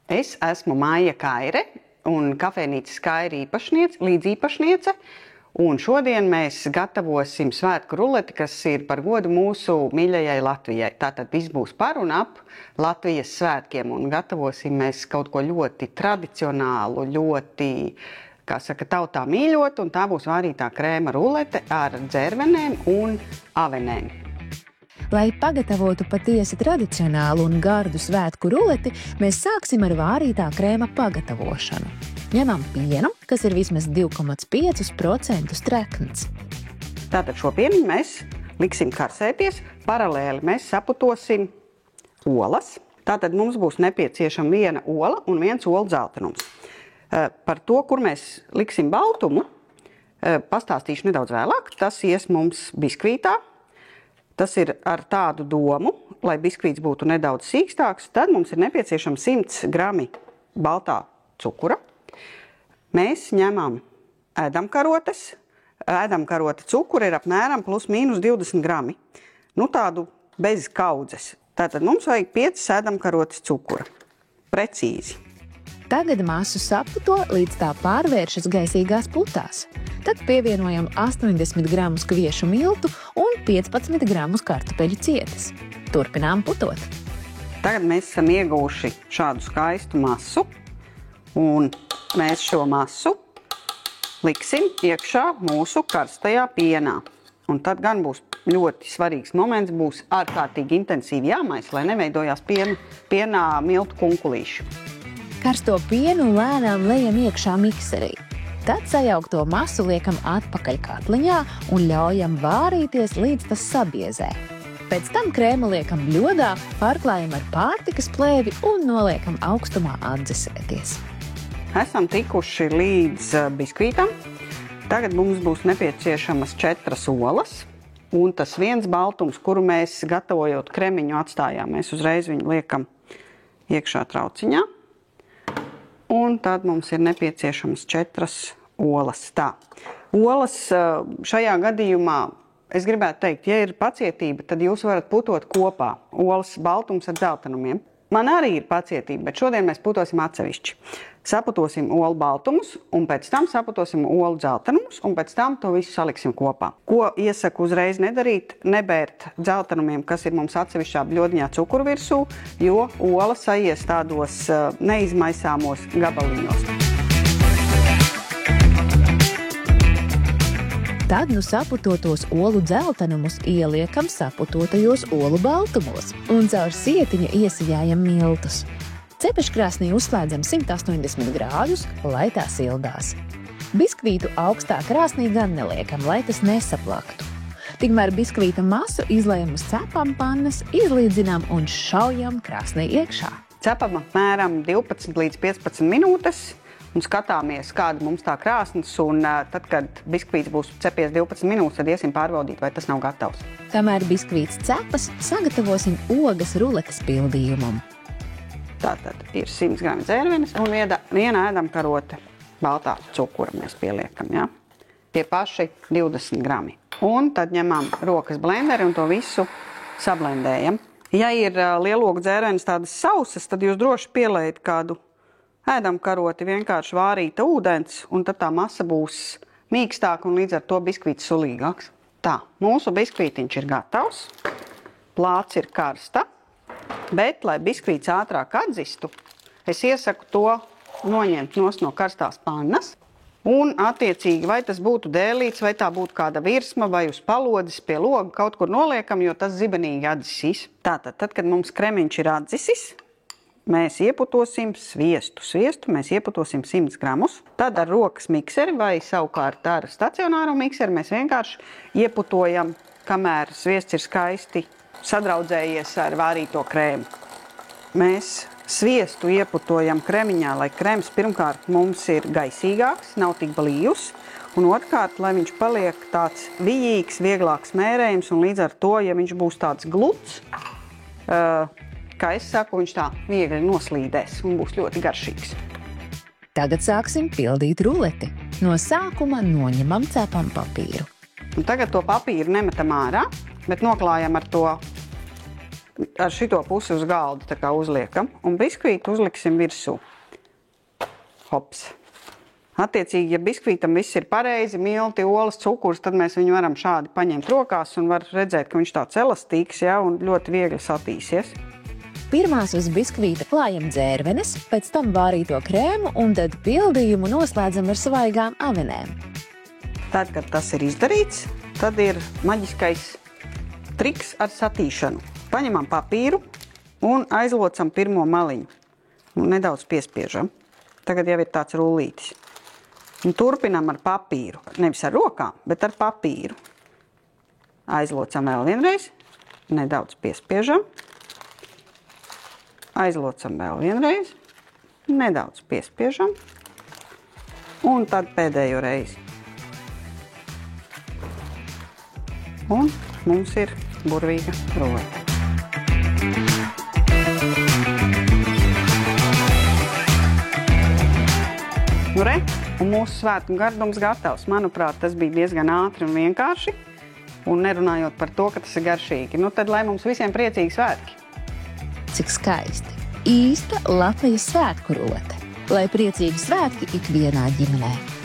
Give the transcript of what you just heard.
Es esmu Maija Kaire un kafejnīcas Kaire līdzīpašniece. Un šodien mēs gatavosim svētku ruleti, kas ir par godu mūsu mīļajai Latvijai. Tātad viss būs par un ap Latvijas svētkiem un gatavosim mēs kaut ko ļoti tradicionālu, ļoti, kā saka, tautā mīļot, un tā būs vārītā krēma rulete ar dzērvenēm un avenēm. Lai pagatavotu patiesi tradicionālu un gardu svētku ruleti, mēs sāksim ar vārītā krēma pagatavošanu. Ņemam pienu, kas ir vismaz 2,5% strekns. Tātad šo pienu mēs liksim karsēties, paralēli mēs saputosim olas. Tātad mums būs nepieciešama viena ola un viens olu dzeltenums. Par to, kur mēs liksim baltumu, pastāstīšu nedaudz vēlāk. Tas ies mums biskvītā. Tas ir ar tādu domu, lai biskvīts būtu nedaudz sīkstāks, tad mums ir nepieciešams 100 grami baltā cukura. Mēs ņemam ēdamkarotes. Ēdamkarota cukura ir apmēram plus mīnus 20 grami. Tādu bez kaudzes. Tātad mums vajag 5 ēdamkarotes cukura. Precīzi. Tagad masu saputo, līdz tā pārvēršas gaisīgās putās. Tad pievienojam 80 gramus kviešu miltu un 15 gramus kartupeļu cietas. Turpinām putot. Tagad mēs esam ieguvuši šādu skaistu masu, un mēs šo masu liksim iekšā mūsu karstajā pienā. Un tad gan būs ļoti svarīgs moments, būs ārkārtīgi intensīvi jāmaisa, lai neveidojās pienā miltu kunkulīšu. Karsto pienu lēnām lejam iekšā mikserī. Tad sajaukto masu liekam atpakaļ katliņā un ļaujam vārīties, līdz tas sabiezē. Pēc tam krēmu liekam bļodā, pārklājam ar pārtikas plēvi un noliekam augstumā atdzesēties. Esam tikuši līdz biskvītam. Tagad mums būs nepieciešamas 4 olas. Un tas viens baltums, kuru mēs gatavojot kremiņu atstājām, mēs uzreiz viņu liekam iekšā trauciņā. Un tad mums ir nepieciešams 4 olas. Tā. Olas šajā gadījumā, es gribētu teikt, ja ir pacietība, tad jūs varat putot kopā olas baltums ar dzeltenumiem. Man arī ir pacietība, bet šodien mēs putosim atsevišķi. Saputosim olu baltumus, un pēc tam saputosim olu dzeltenumus, un pēc tam to visu saliksim kopā. Ko iesaku uzreiz nedarīt? Nebērt dzeltenumiem, kas ir mums atsevišķā bļodiņā cukuru virsū, jo ola saies tādos neizmaisāmos gabaliņos. Tad saputotos olu dzeltenumus ieliekam saputotajos olu baltumos un caur sietiņu iesijājam miltus. Cepeškrāsnī uzslēdzam 180 grādus, lai tā sildās. Biskvītu augstā krāsnī gan neliekam, lai tas nesaplaktu. Tikmēr biskvīta masu izlejam uz cepam pannas, izlīdzinām un šaujam krāsnī iekšā. Cepam apmēram 12 līdz 15 minūtes. Un skatāmies, kāda mums tā krāsnes, un tad, kad biskvīts būs cepies 12 minūtes, tad iesim pārbaudīt, vai tas nav gatavs. Kamēr biskvīts cepas, sagatavosim ogas ruletes pildījumam. Tātad ir 100 grami dzērvenes un viena ēdamkarote baltā cukura mēs pieliekam, ja? Tie paši 20 grami. Un tad ņemam rokas blenderi un to visu sablendējam. Ja ir lielogu dzērvenes tādas sausas, tad jūs droši pielējat kādu ēdamkaroti, vienkārši vārīta ūdens, un tad tā masa būs mīkstāka un līdz ar to biskvīts sulīgāks. Tā, mūsu biskvītiņš ir gatavs, plāts ir karsta, bet, lai biskvīts ātrāk atdzistu, es iesaku to noņemt no karstās pannas, un attiecīgi, vai tas būtu dēlīts, vai tā būtu kāda virsma, vai uz palodzes pie loga kaut kur noliekam, jo tas zibenīgi atdzisīs. Tātad, tad, kad mums kremiņš ir atdzisis, mēs ieputosim sviestu. Sviestu mēs ieputosim 100 gramus. Tad ar rokas mikseri vai savukārt ar stacionāro mikseri mēs vienkārši ieputojam, kamēr sviests ir skaisti sadraudzējies ar vārīto krēmu. Mēs sviestu ieputojam kremiņā, lai krems pirmkārt mums ir gaisīgāks, nav tik blīvs, un otrkārt, lai viņš paliek tāds vijīgs, vieglāks mērējums, un līdz ar to, ja viņš būs tāds gluds, kā es saku, viņš tā viegli noslīdēs un būs ļoti garšīgs. Tagad sāksim pildīt ruleti. No sākuma noņemam cepam papīru. Un tagad to papīru nemetam ārā, bet noklājam ar to ar šito pusi uz galda tā kā uzliekam, un biskvītu uzliksim virsū. Hops. Attiecīgi, ja biskvītam viss ir pareizi, milti, olas, cukurs, tad mēs viņu varam šādi paņemt rokās un var redzēt, ka viņš tāds elastīgs, ja, un ļoti viegli satīsies. Pirmās uz biskvīta klājam dzērvenes, pēc tam vārīto krēmu un tad pildījumu noslēdzam ar svaigām avenēm. Tad, kad tas ir izdarīts, tad ir maģiskais triks ar satīšanu. Paņemam papīru un aizlocam pirmo maliņu. Un nedaudz piespiežam. Tagad jau ir tāds rullītis. Un turpinam ar papīru. Nevis ar rokām, bet ar papīru. Aizlocam vēl vienreiz. Nedaudz piespiežam. Aizlocam vēl vienreiz. Nedaudz piespiežam. Un tad pēdējo reizi. Un mums ir burvīga rote. Nu re, un mūsu svētku gardums gatavs. Manuprāt, tas bija diezgan ātri un vienkārši. Un nerunājot par to, ka tas ir garšīgi. Nu tad lai mums visiem priecīgi svētki. Cik skaisti. Īsta Latvijas svētku rote. Lai priecīgi svētki ikvienā ģimenē.